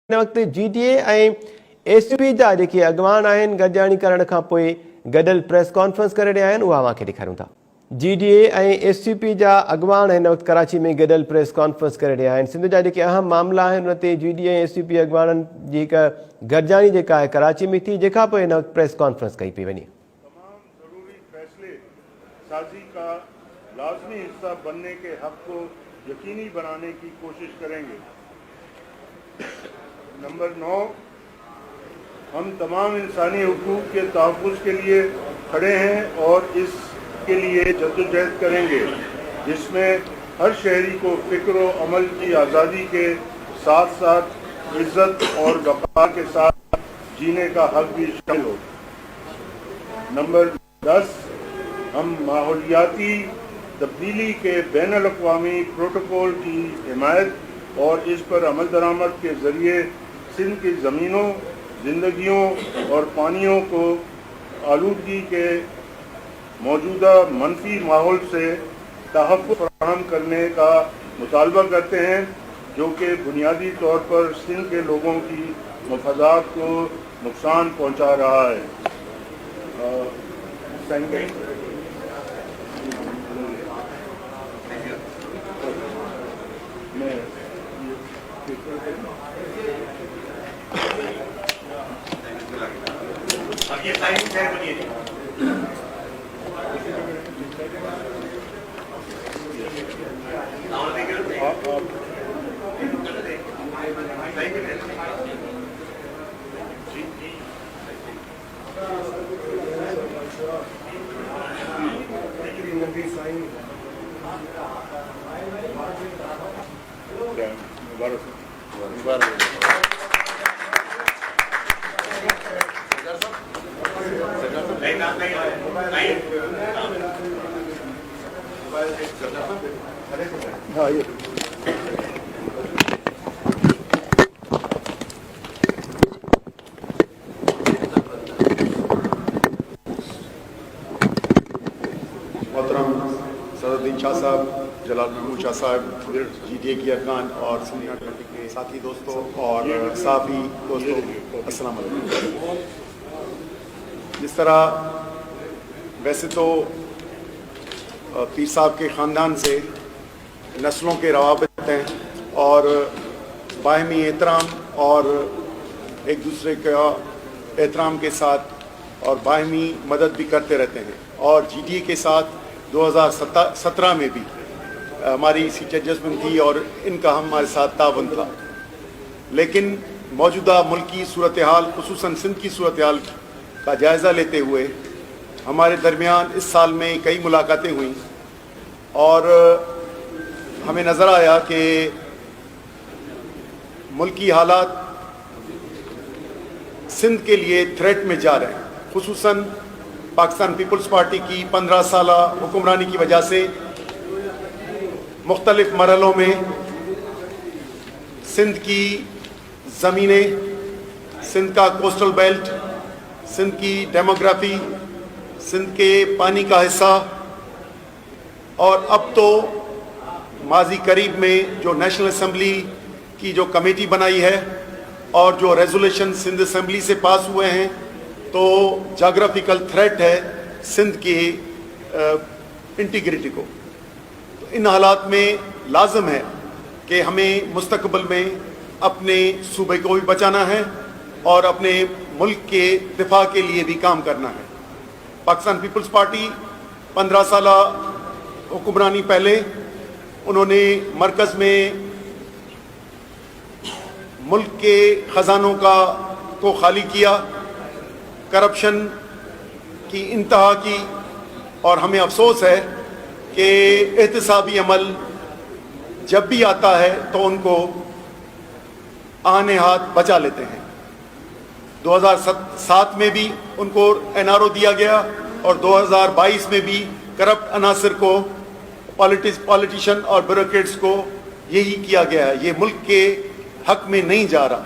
हिन वक़्तु GTA ऐं SUP जा जेके अॻवान आहिनि गॾिजाणी करण खां पोइ गॾियल प्रेस कॉन्फ्रेंस करे रहिया आहिनि, उहा तव्हांखे ॾेखारियूं था। GTA ऐं SUP जा अॻवान हिन वक़्तु कराची में गॾियल प्रेस कॉन्फ्रेंस करे रहिया आहिनि। सिंध जा जेके अहम मामला आहिनि उन ते GTA ऐं SUP अॻवाननि जी हिकु गॾिजाणी जेका आहे कराची में थी, जेका पोइ हिन वक़्तु प्रेस कॉन्फ्रेंस कई पई वञे। तमाम ज़रूरी फैसले साज़ी का लाज़मी हिस्सा बनने के हक़ को यकीनी बनाने की कोशिश करेंगे। नंबर 9, हम तमाम इंसानी हुकूक के तहफ़्फ़ुज़ के लिए खड़े हैं और इसके लिए जद्दोजहद करेंगे, जिसमें हर शहरी को फ़िक्र व अमल की आज़ादी के साथ साथ इज़्ज़त और वक़ार के साथ जीने का हक़ भी शामिल हो। नंबर 10, हम माहौलियाती तब्दीली के बैनुल-अक़वामी प्रोटोकॉल की हिमायत और इस पर अमल दरामद के ज़रिए सिंध की ज़मीनों, ज़िंदगियों और पानियों को आलूदगी के मौजूदा मनफी माहौल से तहफ़्फ़ुज़ फराहम करने का मुतालबा करते हैं, जो कि बुनियादी तौर पर सिंध के लोगों की मफादात को नुकसान पहुंचा रहा है। ये साइड शेयर करिए। हाँ, ये मोहतरम सदरुद्दीन शाह साहब, जलाल महमूद शाह साहब, GTA की अरकान और सीनियर के साथी दोस्तों और साफी दोस्तों, अस्सलाम वालेकुम। जिस तरह वैसे तो पीर साहब के ख़ानदान से नस्लों के रवाबित हैं और बाहमी एहतराम और एक दूसरे का एहतराम के साथ और बाहमी मदद भी करते रहते हैं, और GTA के साथ 2017 में भी हमारी सीट एडजस्टमेंट थी और इनका हमारे साथ ताउन था। लेकिन मौजूदा मुल्की सूरत हाल, खुसूसन सिंध की सूरत हाल का जायज़ा लेते हुए हमारे दरमियान इस साल में कई मुलाकातें हुई और हमें नज़र आया कि मुल्की हालात सिंध के लिए थ्रेट में जा रहे हैं। खुसूसन पाकिस्तान पीपल्स पार्टी की 15 साल हुक्मरानी की वजह से मुख्तलिफ मरहलों में सिंध की ज़मीनें, सिंध का कोस्टल बेल्ट, सिंध की डेमोग्राफी, सिंध के पानी का हिस्सा, और अब तो माजी करीब में जो नेशनल असम्बली की जो कमेटी बनाई है और जो रेजोल्यूशन सिंध असम्बली से पास हुए हैं, तो जोग्राफिकल थ्रेट है सिंध की इंटीग्रिटी को। तो इन हालात में लाजम है कि हमें मुस्तकबिल में अपने सूबे को भी बचाना है और अपने मुल्क के दिफा के लिए भी काम करना है। पाकिस्तान पीपल्स पार्टी 15 साल हुक्मरानी पहले उन्होंने मरकज़ में मुल्क के ख़जानों को खाली किया, करप्शन की इंतहा की, और हमें अफसोस है कि एहतसाबी अमल जब भी आता है तो उनको आने हाथ बचा लेते हैं। 2007 में भी उनको NRO दिया गया और 2022 में भी करप्ट अनासर को, पॉलिटिशियन और ब्यूरोक्रेट्स को यही किया गया है। ये मुल्क के हक में नहीं जा रहा,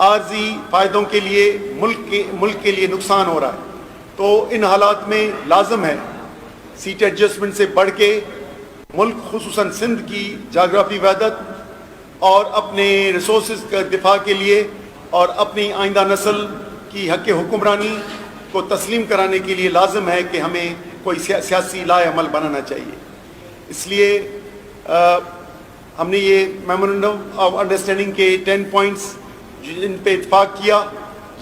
आर्जी फ़ायदों के लिए मुल्क के लिए नुकसान हो रहा है। तो इन हालात में लाजम है सीट एडजस्टमेंट से बढ़ के मुल्क खुसूसन सिंध की जाग्राफी वहदत اور اپنے ریسورسز کا دفاع کے لیے اور اپنی آئندہ نسل کی حق حکمرانی کو تسلیم کرانے کے لیے لازم ہے کہ ہمیں کوئی سیاسی لائے عمل بنانا چاہیے. اس لیے ہم نے یہ میمورنڈم آف انڈرسٹینڈنگ کے 10 پوائنٹس جن پہ اتفاق کیا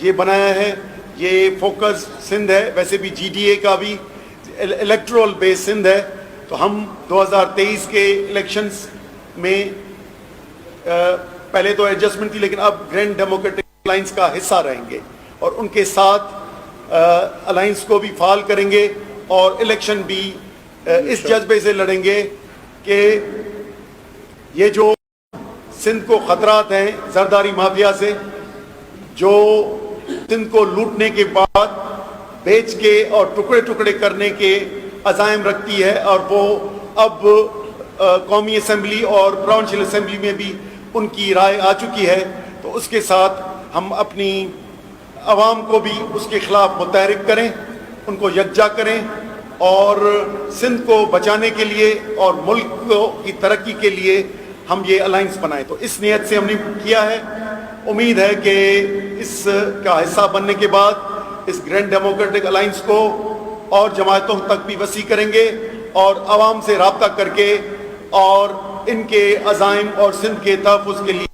یہ بنایا ہے. یہ فوکس سندھ ہے، ویسے بھی جی ڈی اے کا بھی الیکٹرول بیس سندھ ہے. تو ہم 2023 کے الیکشنز میں پہلے تو ایڈجسٹمنٹ تھی لیکن اب گرینڈ ڈیموکریٹک الائنس کا حصہ رہیں گے اور ان کے ساتھ الائنس کو بھی فعال کریں گے اور الیکشن بھی اس جذبے سے لڑیں گے کہ یہ جو سندھ کو خطرات ہیں زرداری مافیا سے، جو سندھ کو لوٹنے کے بعد بیچ کے اور ٹکڑے ٹکڑے کرنے کے عزائم رکھتی ہے، اور وہ اب قومی اسمبلی اور پراونشل اسمبلی میں بھی ان کی رائے آ چکی ہے. تو اس کے ساتھ ہم اپنی عوام کو بھی اس کے خلاف متحرک کریں، ان کو یکجا کریں اور سندھ کو بچانے کے لیے اور ملک کی ترقی کے لیے ہم یہ الائنس بنائیں. تو اس نیت سے ہم نے کیا ہے. امید ہے کہ اس کا حصہ بننے کے بعد اس گرینڈ ڈیموکریٹک الائنس کو اور جماعتوں تک بھی وسیع کریں گے اور عوام سے رابطہ کر کے اور ان کے عزائم اور سندھ کے تحفظ کے لیے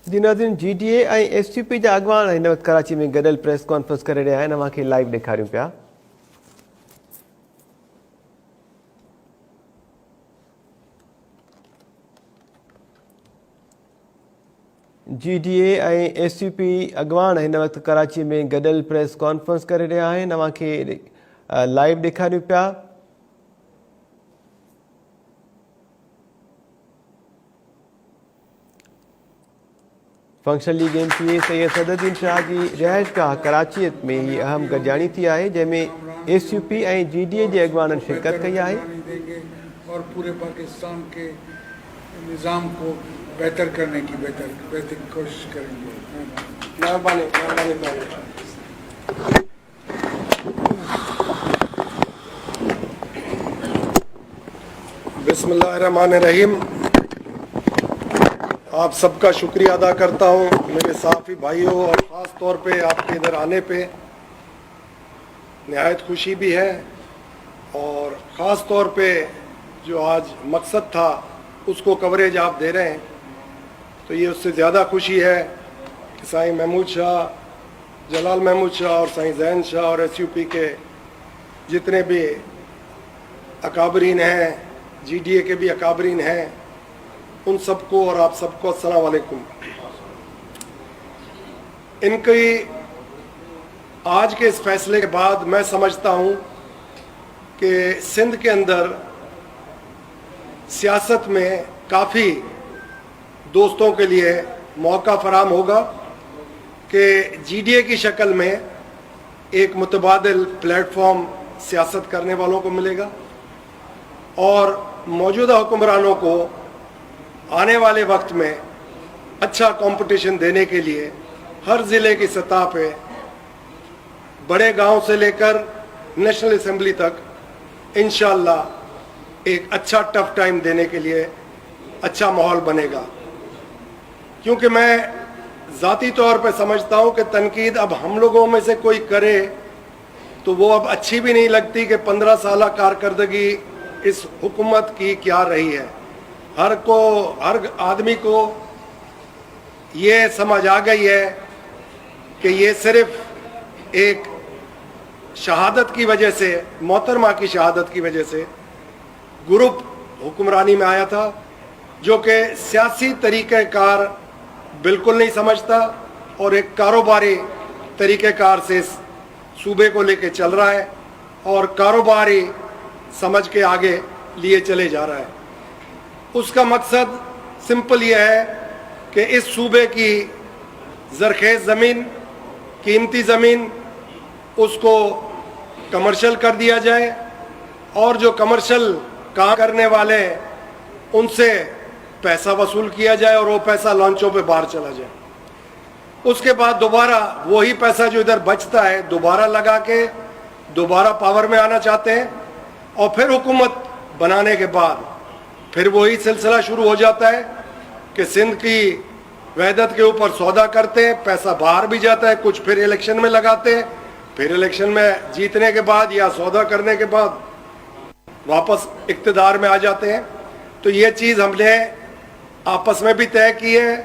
जी नाज़रीन जी डी ए ऐं एस टी पी जा अॻवान हिन वक़्तु कराची में गॾियल प्रेस कॉन्फ्रेंस करे रहिया आहिनि. अव्हांखे लाइव ॾेखारियूं पिया. जी डी ए ऐं एस टी पी अॻवान हिन वक़्तु कराची में गॾियल प्रेस कॉन्फ्रेंस करे रहिया आहिनि. अव्हांखे लाइव ॾेखारियूं पिया. Function League M P A Syed Sadruddin Shah जी रिहाइशगाह कराची में ही अहम गॾिजाणी थी आहे जंहिंमें एस यू पी ऐं जी डी ए जे अॻवाननि शिरकत कई आहे. और पूरे पाकिस्तान के निज़ाम को बेहतर करने की बेहतर कोशिश करेंगे. बिस्मिल्लाहिर्रहमानिर्रहीम. आप सबका शुक्रिया अदा करता हूँ मेरे साथी भाइयों, और ख़ास तौर पे आपके इधर आने पे निहायत खुशी भी है. और ख़ास तौर पे जो आज मकसद था उसको कवरेज आप दे रहे हैं, तो ये उससे ज़्यादा खुशी है कि साईं महमूद शाह, जलाल महमूद शाह और साईं ज़ैन शाह और एस यू पी के जितने भी अकाबरीन हैं, जी डी ए के भी अकाबरीन हैं, उन सबको और आप सबको अस्सलाम वालेकुम. इनकी आज के इस फैसले के बाद मैं समझता हूँ कि सिंध के अंदर सियासत में काफ़ी दोस्तों के लिए मौका फराम होगा कि जी डी ए की शक्ल में एक मुतबादिल प्लेटफॉर्म सियासत करने वालों को मिलेगा और मौजूदा हुक्मरानों को आने वाले वक्त में अच्छा कंपटीशन देने के लिए हर ज़िले की सतह पे बड़े गांव से लेकर नेशनल असेंबली तक इंशाअल्लाह एक अच्छा टफ टाइम देने के लिए अच्छा माहौल बनेगा. क्योंकि मैं ज़ाती तौर पे समझता हूँ कि तनकीद अब हम लोगों में से कोई करे तो वो अब अच्छी भी नहीं लगती कि 15 साल कारकर्दगी इस हुकूमत की क्या रही है. हर आदमी को ये समझ आ गई है कि ये सिर्फ एक शहादत की वजह से, मोहतरमा की शहादत की वजह से ग्रुप हुक्मरानी में आया था जो कि सियासी तरीक़ेकार बिल्कुल नहीं समझता और एक कारोबारी तरीक़ेकार से इस सूबे को लेके चल रहा है और कारोबारी समझ के आगे लिए चले जा रहा है. उसका मकसद सिंपल ये है कि इस सूबे की ज़रखेज़ ज़मीन, कीमती ज़मीन, उसको कमर्शियल कर दिया जाए और जो कमर्शियल काम करने वाले उनसे पैसा वसूल किया जाए और वो पैसा लॉन्चों पे बाहर चला जाए. اس کے بعد دوبارہ وہی پیسہ جو ادھر بچتا ہے دوبارہ لگا کے دوبارہ پاور میں آنا چاہتے ہیں, اور پھر حکومت بنانے کے بعد پھر وہی سلسلہ شروع ہو جاتا ہے کہ سندھ کی وحدت کے اوپر سودا کرتے ہیں, پیسہ باہر بھی جاتا ہے, کچھ پھر الیکشن میں لگاتے ہیں, پھر الیکشن میں جیتنے کے بعد یا سودا کرنے کے بعد واپس اقتدار میں آ جاتے ہیں. تو یہ چیز ہم نے آپس میں بھی طے کی ہے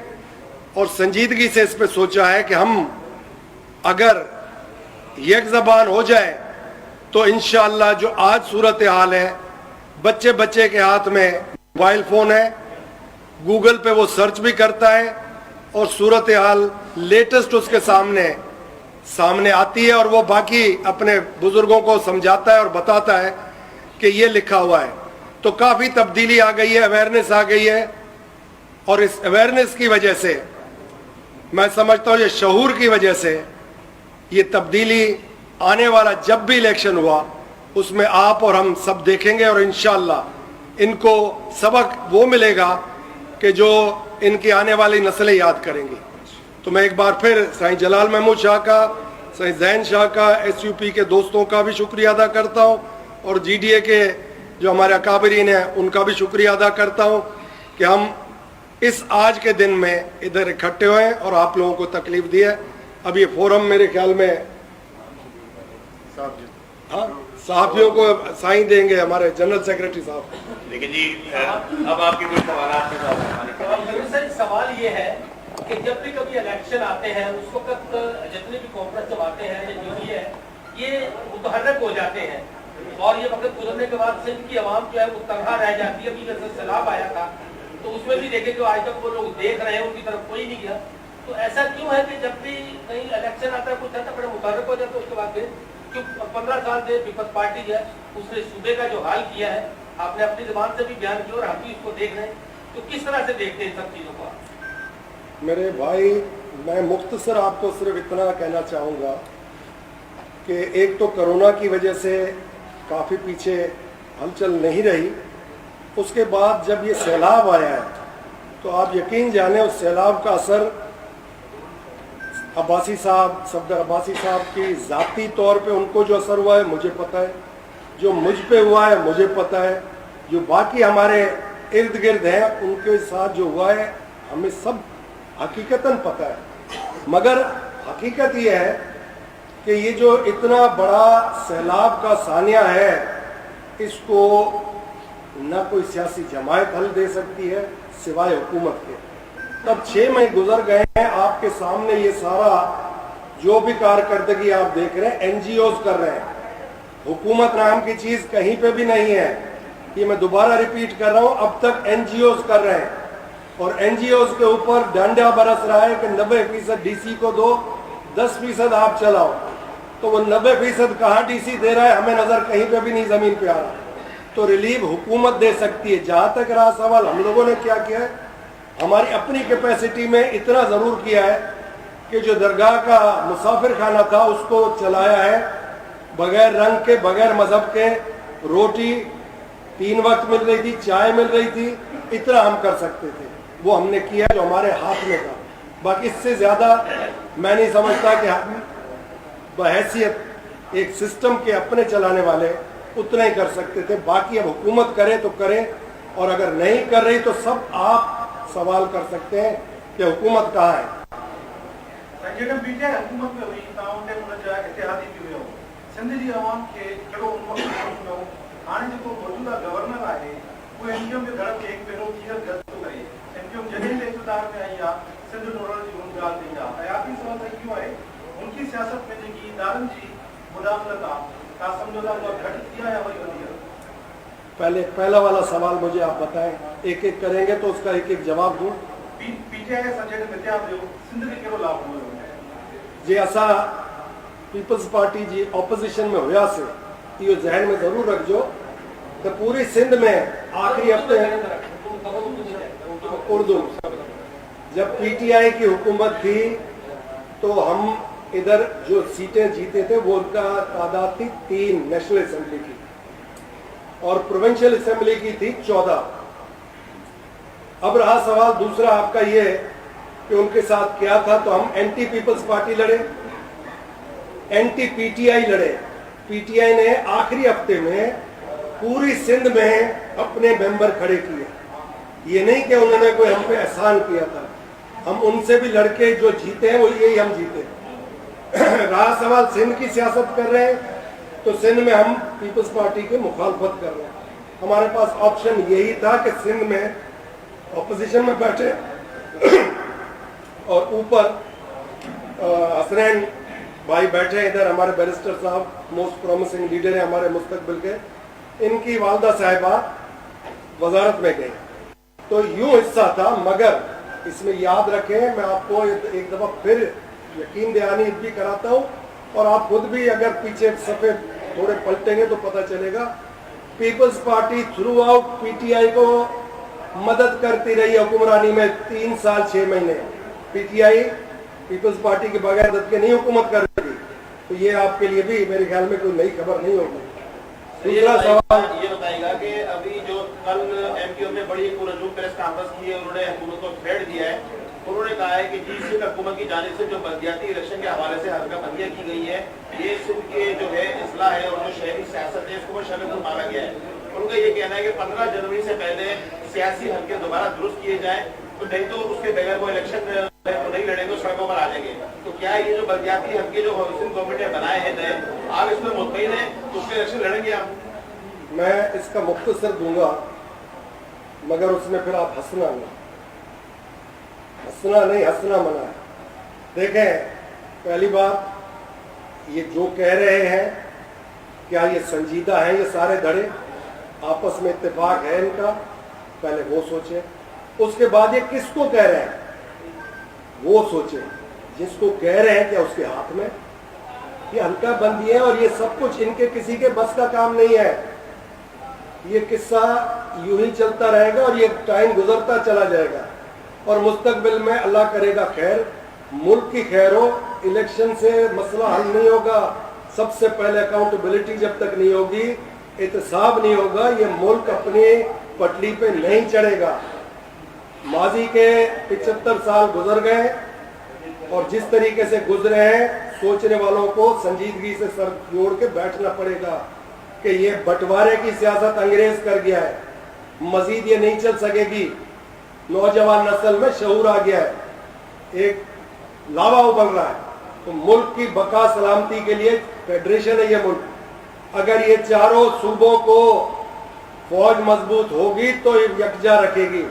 اور سنجیدگی سے اس پہ سوچا ہے کہ ہم اگر یک زبان ہو جائے تو انشاءاللہ جو آج صورتحال ہے, بچے بچے کے ہاتھ میں موبائل فون ہے, گوگل پہ وہ سرچ بھی کرتا ہے اور صورتحال لیٹسٹ اس کے سامنے آتی ہے, اور وہ باقی اپنے بزرگوں کو سمجھاتا ہے اور بتاتا ہے کہ یہ لکھا ہوا ہے. تو کافی تبدیلی آ گئی ہے, اویئرنیس آ گئی ہے, اور اس اویئرنیس کی وجہ سے میں سمجھتا ہوں یہ شعور کی وجہ سے یہ تبدیلی آنے والا جب بھی الیکشن ہوا اس میں آپ اور ہم سب دیکھیں گے, اور انشاءاللہ ان کو سبق وہ ملے گا کہ جو ان کی آنے والی نسلیں یاد کریں گی. تو میں ایک بار پھر سائیں جلال محمود شاہ کا, سائیں زین شاہ کا, ایس یو پی کے دوستوں کا بھی شکریہ ادا کرتا ہوں, اور جی ڈی اے کے جو ہمارے اکابرین ہیں ان کا بھی شکریہ ادا کرتا ہوں کہ ہم اس آج کے دن میں ادھر اکٹھے ہوئے ہیں اور آپ لوگوں کو تکلیف دی ہے. اب یہ فورم میرے خیال میں صحافیوں کو سائن دیں گے ہمارے جنرل سیکرٹری صاحب. لیکن جی اب آپ کے کوئی سوالات ہیں؟ سوال یہ ہے کہ جب بھی کبھی الیکشن آتے ہیں اس وقت جتنے بھی کانفرنس جب آتے ہیں جو ہے یہ متحرک ہو جاتے ہیں, اور یہ وقت گزرنے کے بعد سندھ کی عوام جو ہے وہ تنہا رہ جاتی ہے. ابھی جیسے سیلاب آیا تھا تو اس میں بھی دیکھیں کہ آج تک وہ لوگ دیکھ رہے ہیں, ان کی طرف کوئی نہیں گیا. تو ایسا کیوں ہے کہ جب بھی کہیں الیکشن آتا ہے کچھ ایسا بڑے متحرک ہو جاتا ہے, اس کے بعد پھر 15 سال سے پیپلز پارٹی جو ہے اس نے صوبے کا جو حال کیا ہے, آپ نے اپنی زبان سے بھی بیان کیا اور ہم بھی اس کو دیکھ رہے ہیں, تو کس طرح سے دیکھتے ہیں سب چیزوں کو؟ میرے بھائی میں مختصر آپ کو صرف اتنا کہنا چاہوں گا کہ ایک تو کرونا کی وجہ سے کافی پیچھے ہلچل نہیں رہی, اس کے بعد جب یہ سیلاب آیا ہے تو آپ یقین جانیں اس سیلاب کا اثر عباسی صاحب, صفدر عباسی صاحب کی ذاتی طور پہ ان کو جو اثر ہوا ہے مجھے پتہ ہے, جو مجھ پہ ہوا ہے مجھے پتہ ہے, جو باقی ہمارے ارد گرد ہیں ان کے ساتھ جو ہوا ہے ہمیں سب حقیقتاً پتہ ہے. مگر حقیقت یہ ہے کہ یہ جو اتنا بڑا سیلاب کا ثانیہ ہے اس کو نہ کوئی سیاسی جماعت حل دے سکتی ہے سوائے حکومت کے. تب 6 مہینے گزر گئے ہیں, آپ کے سامنے یہ سارا جو بھی کارکردگی آپ دیکھ رہے ہیں این جی اوز کر رہے ہیں. حکومت نام کی چیز کہیں پہ بھی نہیں ہے, یہ میں دوبارہ ریپیٹ کر رہا ہوں, اب تک این جی اوز کر رہے ہیں, اور این جی اوز کے اوپر ڈنڈا برس رہا ہے کہ 90% ڈی سی کو دو, 10% آپ چلاؤ. تو وہ 90% کہاں ڈی سی دے رہا ہے, ہمیں نظر کہیں پہ بھی نہیں زمین پہ آ رہا. تو ریلیف حکومت دے سکتی ہے. جہاں تک رہا سوال ہم لوگوں نے کیا کیا ہے, ہماری اپنی کیپیسٹی میں اتنا ضرور کیا ہے کہ جو درگاہ کا مسافر خانہ تھا اس کو چلایا ہے بغیر رنگ کے, بغیر مذہب کے. روٹی 3 وقت مل رہی تھی, چائے مل رہی تھی, اتنا ہم کر سکتے تھے, وہ ہم نے کیا جو ہمارے ہاتھ میں تھا. باقی اس سے زیادہ میں نہیں سمجھتا کہ ہم بحیثیت ایک سسٹم کے اپنے چلانے والے اتنا ہی کر سکتے تھے. باقی اب حکومت کرے تو کرے, اور اگر نہیں کر رہی تو سب آپ سوال کر سکتے ہیں کہ حکومت کہاں ہے. حکومت میں ہوئی اتحادی بھی ہو سندھ جی عوام کے موجودہ گورنر ہے وہ این پی ایم کے گھر کے ایک پہلو کیئر گھر تو کرے این پی ایم جنہیں اقتدار میں آئی سندھ ڈولر کی ان گال دی حیاتی سوال کیوں ہے ان کی سیاست میں جی ادارن کی مداخلت کا سمجھوتا ہوا گھٹ کیا ہے وہی ودی. پہلا والا سوال مجھے آپ بتائیں, ایک ایک کریں گے تو اس کا ایک ایک جواب دوں. پی ٹی آئی سبجیکٹ متیاب دیو سندھ کے کیڑو لابھ ہوئے جی اسا پیپلز پارٹی جی اپوزیشن میں ہویا سے یہ ذہن میں ضرور رکھجو کہ پوری سندھ میں آخری ہفتے اردو جب پی ٹی آئی کی حکومت تھی تو ہم ادھر جو سیٹیں جیتے تھے وہ ان کا تعداد تھی 3 نیشنل اسمبلی کی, اور پروونشل اسمبلی کی تھی 14. اب رہا سوال دوسرا آپ کا یہ कि उनके साथ क्या था, तो हम एंटी पीपल्स पार्टी लड़े, एंटी पीटीआई लड़े। पीटीआई ने आखिरी हफ्ते में पूरी सिंध में अपने मेंबर खड़े किए। ये नहीं कि उन्होंने कोई हम पे एहसान किया था, हम उनसे भी लड़के जो जीते हैं वो यही हम जीते हैं। रहा सवाल सिंध की सियासत कर रहे हैं, तो सिंध में हम पीपल्स पार्टी की मुखालफत कर रहे हैं। हमारे पास ऑप्शन यही था कि सिंध में ऑपोजिशन में बैठे और ऊपर हसनैन भाई बैठे, इधर हमारे बैरिस्टर साहब मोस्ट प्रॉमिसिंग लीडर हैं हमारे मुस्तकबिल के, इनकी वालदा साहिबा वजारत में गई, तो यूं हिस्सा था। मगर इसमें याद रखें, मैं आपको एक दफा फिर यकीन दहानी भी कराता हूं, और आप खुद भी अगर पीछे सफे थोड़े पलटेंगे तो पता चलेगा, पीपल्स पार्टी थ्रू आउट पीटीआई को मदद करती रही हुक्मरानी में 3 साल 6 महीने। पीटीआई पीपल्स पार्टी के बगैर मदद के नहीं हुकूमत कर रही, तो ये आपके लिए भी मेरे ख्याल में कोई नई खबर नहीं होगी। दूसरा सवाल ये बताएगा कि अभी जो कल एमपीओ में बड़ी पुरजूम प्रेस कॉन्फ्रेंस की है, उन्होंने हुकूमत को थ्रेट दिया है। उन्होंने कहा है कि जी सिंध हुकूमत की जानिब से जो बल्दियाती इलेक्शन के हवाले से हरकत बंदियां की गई है, ये सिंध के जो है इस्लाह है और जो शहरी सियासत है इसको शर्म में माना गया है। उनका ये कहना है कि 15 जनवरी से पहले सियासी हल्के दोबारा दुरुस्त किए जाए, तो नहीं तो उसके बगैर वो इलेक्शन तो नहीं लड़ेंगे, सड़कों पर आ जाएंगे। तो क्या ये जो बल्दियाती हल्के जो सिंध गवर्नमेंट ने बनाए हैं नए, आप इसमें मुतमईन हैं तो उसके इलेक्शन लड़ेंगे आप? मैं इसका मुख्तसर दूंगा, मगर उसमें फिर आप हंसना नहीं, हंसना मना है। देखें, पहली बात, ये जो कह रहे हैं क्या ये संजीदा है? ये सारे धड़े आपस में इत्तेफाक है इनका? पहले वो सोचे, उसके बाद ये किसको कह रहे हैं वो सोचे। जिसको कह रहे हैं क्या उसके हाथ में? ये हल्का बंदी है और ये सब कुछ इनके किसी के बस का काम नहीं है। ये किस्सा यूं ही चलता रहेगा और ये टाइम गुजरता चला जाएगा, और मुस्तकबिल में अल्लाह करेगा खैर, मुल्क की खैर हो। इलेक्शन से मसला हल नहीं होगा। सबसे पहले अकाउंटेबिलिटी जब तक नहीं होगी, एहतसाब नहीं होगा, ये मुल्क अपनी पटरी पे नहीं चढ़ेगा। माजी के 75 साल गुजर गए, और जिस तरीके से गुजरे हैं, सोचने वालों को संजीदगी से सर जोड़ के बैठना पड़ेगा कि ये बंटवारे की सियासत अंग्रेज कर गया है, मजीद ये नहीं चल सकेगी। नौजवान नस्ल में शऊर आ गया है, एक लावा उबल रहा है। तो मुल्क की बका सलामती के लिए फेडरेशन है ये मुल्क। अगर ये चारों सूबों को फौज मजबूत होगी तो यकजा रखेगी,